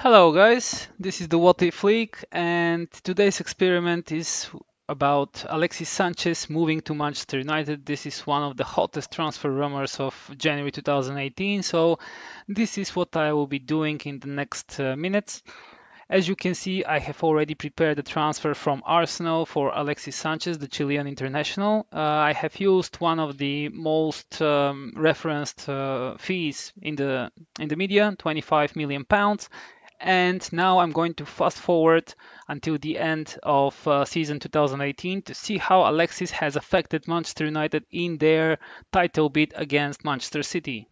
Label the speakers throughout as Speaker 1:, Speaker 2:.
Speaker 1: Hello guys, this is the What If League and today's experiment is about Alexis Sánchez moving to Manchester United. This is one of the hottest transfer rumors of January 2018, so this is what I will be doing in the next minutes. As you can see, I have already prepared the transfer from Arsenal for Alexis Sanchez, the Chilean international. I have used one of the most referenced fees in the media, 25 million pounds. And now I'm going to fast forward until the end of season 2018 to see how Alexis has affected Manchester United in their title bid against Manchester City.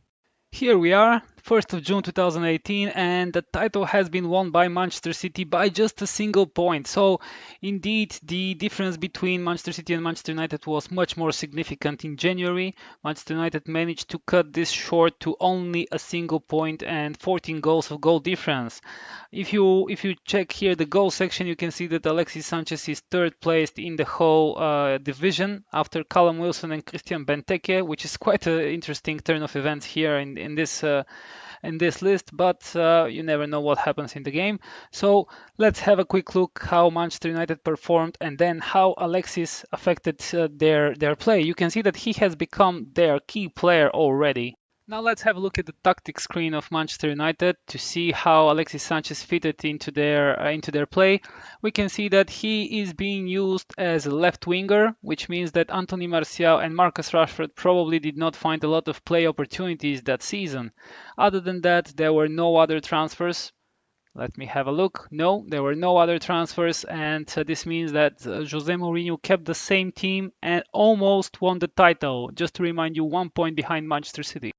Speaker 1: Here we are, 1st of June 2018, and the title has been won by Manchester City by just a single point. So, indeed, the difference between Manchester City and Manchester United was much more significant in January. Manchester United managed to cut this short to only a single point and 14 goals of goal difference. If you check here the goal section, you can see that Alexis Sanchez is third placed in the whole division after Callum Wilson and Christian Benteke, which is quite an interesting turn of events here in this list. But you never know what happens in the game. So let's have a quick look how Manchester United performed and then how Alexis affected their play. You can see that he has become their key player already. Now let's have a look at the tactics screen of Manchester United to see how Alexis Sanchez fitted into their play. We can see that he is being used as a left winger, which means that Anthony Martial and Marcus Rashford probably did not find a lot of play opportunities that season. Other than that, there were no other transfers. Let me have a look. No, there were no other transfers, and this means that Jose Mourinho kept the same team and almost won the title. Just to remind you, 1 point behind Manchester City.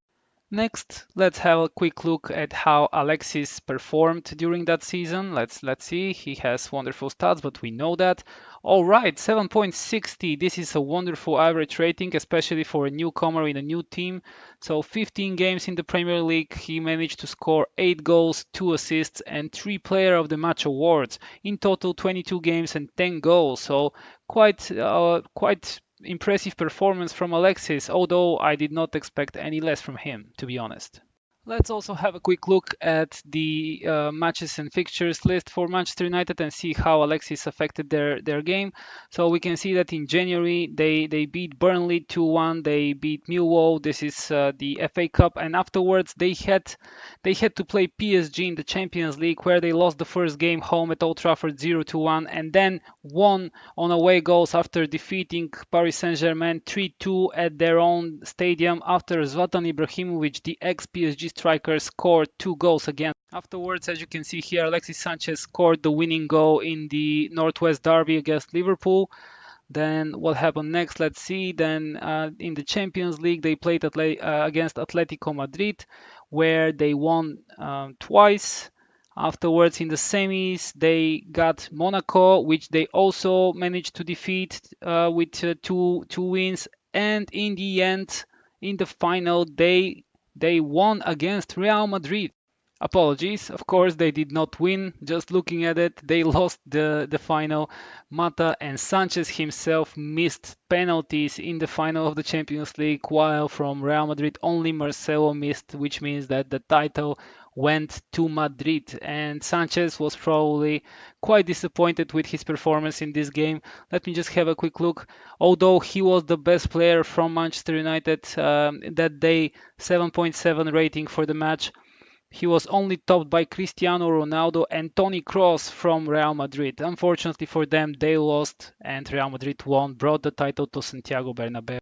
Speaker 1: Next, let's have a quick look at how Alexis performed during that season. Let's see. He has wonderful stats, but we know that. All right, 7.60. This is a wonderful average rating, especially for a newcomer in a new team. So 15 games in the Premier League, he managed to score 8 goals, 2 assists, and 3 Player of the Match awards. In total, 22 games and 10 goals. So quite impressive performance from Alexis, although I did not expect any less from him, to be honest. Let's also have a quick look at the matches and fixtures list for Manchester United and see how Alexis affected their game. So we can see that in January they beat Burnley 2-1, they beat Millwall. This is the FA Cup, and afterwards they had to play PSG in the Champions League, where they lost the first game home at Old Trafford 0-1, and then won on away goals after defeating Paris Saint-Germain 3-2 at their own stadium after Zlatan Ibrahimovic, the ex-PSG striker, scored 2 goals again. Afterwards, as you can see here, Alexis Sanchez scored the winning goal in the Northwest Derby against Liverpool. Then what happened next? Let's see. Then in the Champions League, they played against Atletico Madrid, where they won twice. Afterwards, in the semis, they got Monaco, which they also managed to defeat with two wins. And in the end, in the final, they won against Real Madrid. Apologies, of course, they did not win. Just looking at it, they lost the final. Mata and Sanchez himself missed penalties in the final of the Champions League, while from Real Madrid only Marcelo missed, which means that the title went to Madrid. And Sanchez was probably quite disappointed with his performance in this game. Let me just have a quick look. Although he was the best player from Manchester United that day, 7.7 rating for the match. He was only topped by Cristiano Ronaldo and Toni Kroos from Real Madrid. Unfortunately for them, they lost and Real Madrid won, brought the title to Santiago Bernabeu.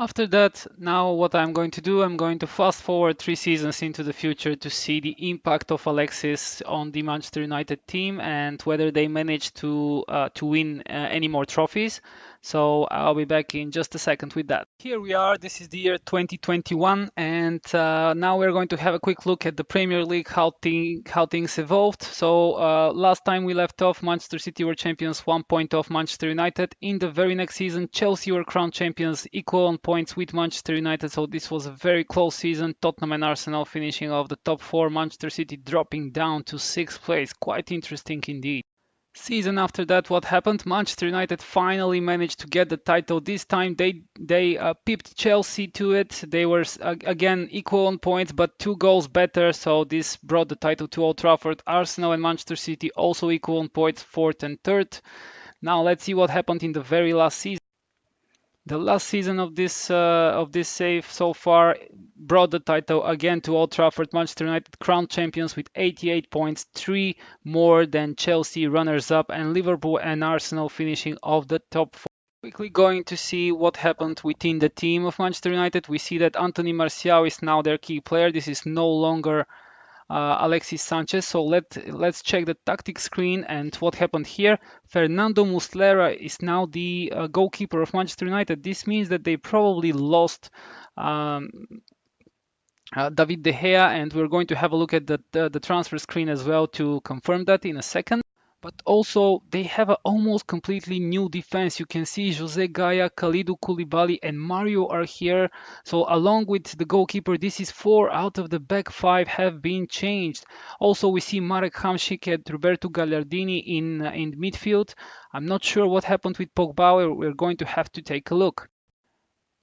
Speaker 1: After that, now what I'm going to do, I'm going to fast forward 3 seasons into the future to see the impact of Alexis on the Manchester United team and whether they manage to win any more trophies. So I'll be back in just a second with that. Here we are. This is the year 2021, and now we're going to have a quick look at the Premier League, how things evolved. So last time we left off, Manchester City were champions, 1 point off Manchester United. In the very next season, Chelsea were crowned champions, equal on points with Manchester United. So this was a very close season. Tottenham and Arsenal finishing off the top four. Manchester City dropping down to sixth place. Quite interesting indeed. Season after that, what happened? Manchester United finally managed to get the title. This time they pipped Chelsea to it. They were again equal on points, but 2 goals better. So this brought the title to Old Trafford. Arsenal and Manchester City also equal on points, fourth and third. Now let's see what happened in the very last season. The last season of this save so far brought the title again to Old Trafford. Manchester United crowned champions with 88 points, 3 more than Chelsea runners-up, and Liverpool and Arsenal finishing off the top four. Quickly going to see what happened within the team of Manchester United. We see that Anthony Martial is now their key player. This is no longer Alexis Sánchez. So let's check the tactics screen and what happened here. Fernando Muslera is now the goalkeeper of Manchester United. This means that they probably lost um, David De Gea, and we're going to have a look at the transfer screen as well to confirm that in a second. But also, they have an almost completely new defense. You can see Jose Gaya, Kalidou Koulibaly, and Mario are here. So along with the goalkeeper, this is 4 out of the back 5 have been changed. Also, we see Marek Hamšík and Roberto Gagliardini in midfield. I'm not sure what happened with Pogba. We're going to have to take a look.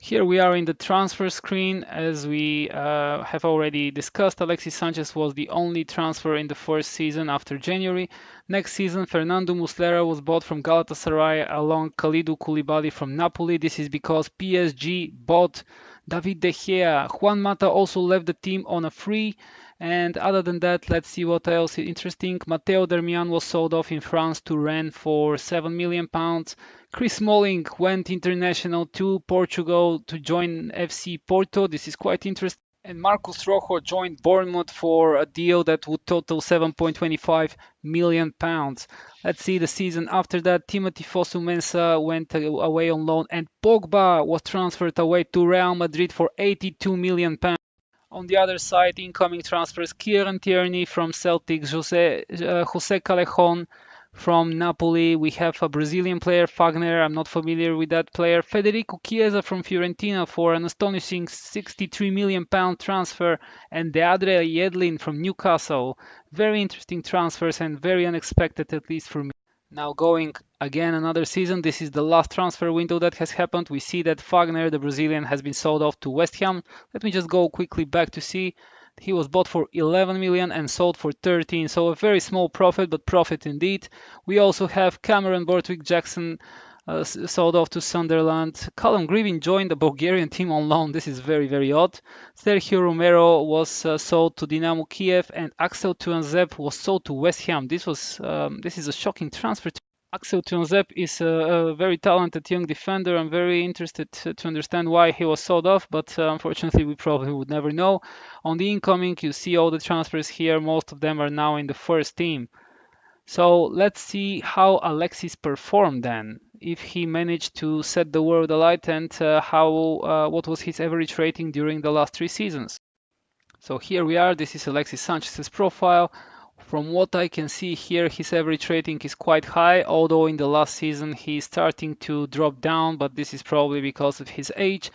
Speaker 1: Here we are in the transfer screen. As we have already discussed, Alexis Sanchez was the only transfer in the first season after January. Next season, Fernando Muslera was bought from Galatasaray along Kalidou Koulibaly from Napoli. This is because PSG bought David De Gea. Juan Mata also left the team on a free. And other than that, let's see what else is interesting. Matteo Darmian was sold off in France to Rennes for £7 million. Chris Smalling went international to Portugal to join FC Porto. This is quite interesting. And Marcus Rojo joined Bournemouth for a deal that would total £7.25 million. Let's see the season after that. Timothy Fosu-Mensah went away on loan, and Pogba was transferred away to Real Madrid for £82 million. On the other side, incoming transfers: Kieran Tierney from Celtic, Jose Callejon from Napoli. We have a Brazilian player, Fagner. I'm not familiar with that player. Federico Chiesa from Fiorentina for an astonishing £63 million transfer, and Deandre Yedlin from Newcastle. Very interesting transfers and very unexpected, at least for me. Now going again another season, this is the last transfer window that has happened. We see that Fagner, the Brazilian, has been sold off to West Ham. Let me just go quickly back to see. He was bought for 11 million and sold for 13, so a very small profit, but profit indeed. We also have Cameron Borthwick-Jackson sold off to Sunderland. Callum Grievin joined the Bulgarian team on loan. This is very, very odd. Sergio Romero was sold to Dynamo Kiev, and Axel Tuanzeb was sold to West Ham. This is a shocking transfer. Axel Tuanzeb is a very talented young defender. I'm very interested to understand why he was sold off, but unfortunately we probably would never know. On the incoming, you see all the transfers here. Most of them are now in the first team. So let's see how Alexis performed then. If he managed to set the world alight, and what was his average rating during the last 3 seasons. So here we are. This is Alexis Sanchez's profile. From what I can see here, his average rating is quite high, although in the last season he's starting to drop down, but this is probably because of his age.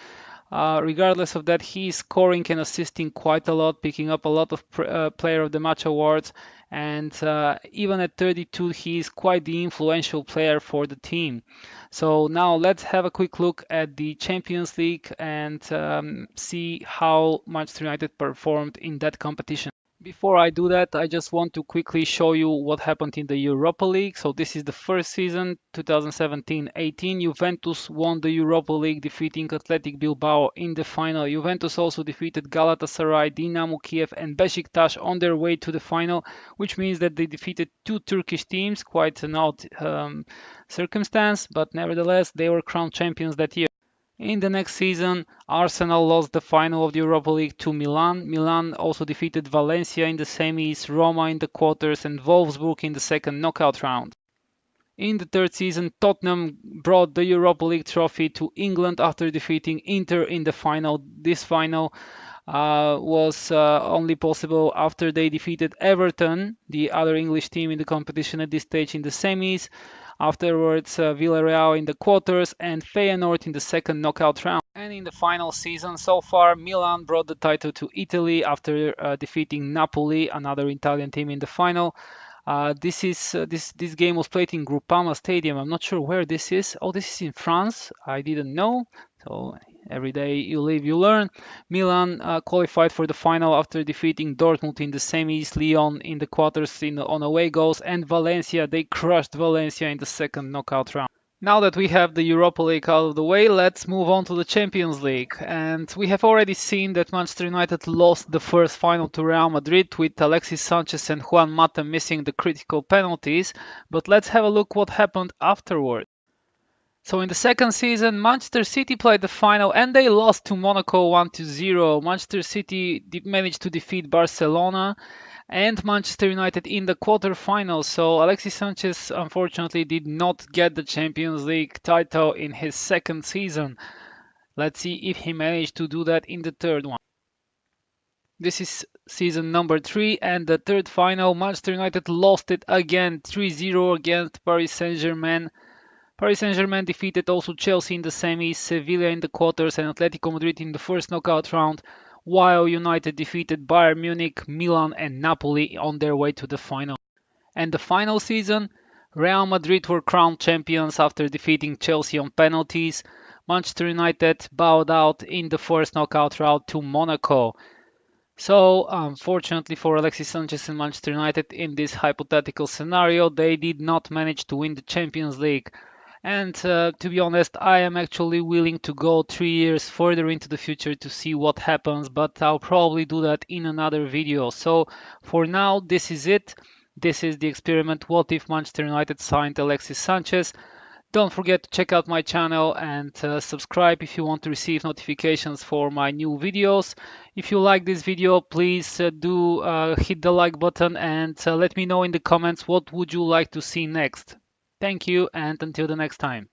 Speaker 1: Regardless of that, he's scoring and assisting quite a lot, picking up a lot of Player of the Match awards, and even at 32, he's quite the influential player for the team. So now let's have a quick look at the Champions League and see how Manchester United performed in that competition. Before I do that, I just want to quickly show you what happened in the Europa League. So this is the first season, 2017-18. Juventus won the Europa League, defeating Athletic Bilbao in the final. Juventus also defeated Galatasaray, Dynamo Kiev, and Besiktas on their way to the final, which means that they defeated 2 Turkish teams. Quite an odd circumstance, but nevertheless, they were crowned champions that year. In the next season, Arsenal lost the final of the Europa League to Milan. Milan also defeated Valencia in the semis, Roma in the quarters, and Wolfsburg in the second knockout round. In the third season, Tottenham brought the Europa League trophy to England after defeating Inter in the final. This final was only possible after they defeated Everton, the other English team in the competition at this stage, in the semis. Afterwards, Villarreal in the quarters and Feyenoord in the second knockout round. And in the final season so far, Milan brought the title to Italy after defeating Napoli, another Italian team, in the final. This game was played in Groupama Stadium. I'm not sure where this is. Oh, this is in France. I didn't know. So every day you live, you learn. Milan qualified for the final after defeating Dortmund in the semis, Lyon in the quarters on away goals, and Valencia. They crushed Valencia in the second knockout round. Now that we have the Europa League out of the way, let's move on to the Champions League. And we have already seen that Manchester United lost the first final to Real Madrid with Alexis Sánchez and Juan Mata missing the critical penalties. But let's have a look what happened afterward. So in the second season, Manchester City played the final and they lost to Monaco 1-0. Manchester City managed to defeat Barcelona and Manchester United in the quarterfinals. So Alexis Sanchez unfortunately did not get the Champions League title in his second season. Let's see if he managed to do that in the third one. This is season number 3 and the third final. Manchester United lost it again 3-0 against Paris Saint-Germain. Paris Saint-Germain defeated also Chelsea in the semis, Sevilla in the quarters, and Atletico Madrid in the first knockout round, while United defeated Bayern Munich, Milan, and Napoli on their way to the final. And the final season, Real Madrid were crowned champions after defeating Chelsea on penalties. Manchester United bowed out in the first knockout round to Monaco. So, unfortunately for Alexis Sanchez and Manchester United, in this hypothetical scenario, they did not manage to win the Champions League. And to be honest, I am actually willing to go 3 years further into the future to see what happens, but I'll probably do that in another video. So for now, this is it. This is the experiment. What if Manchester United signed Alexis Sanchez? Don't forget to check out my channel and subscribe if you want to receive notifications for my new videos. If you like this video, please do hit the like button and let me know in the comments what would you like to see next. Thank you and until the next time.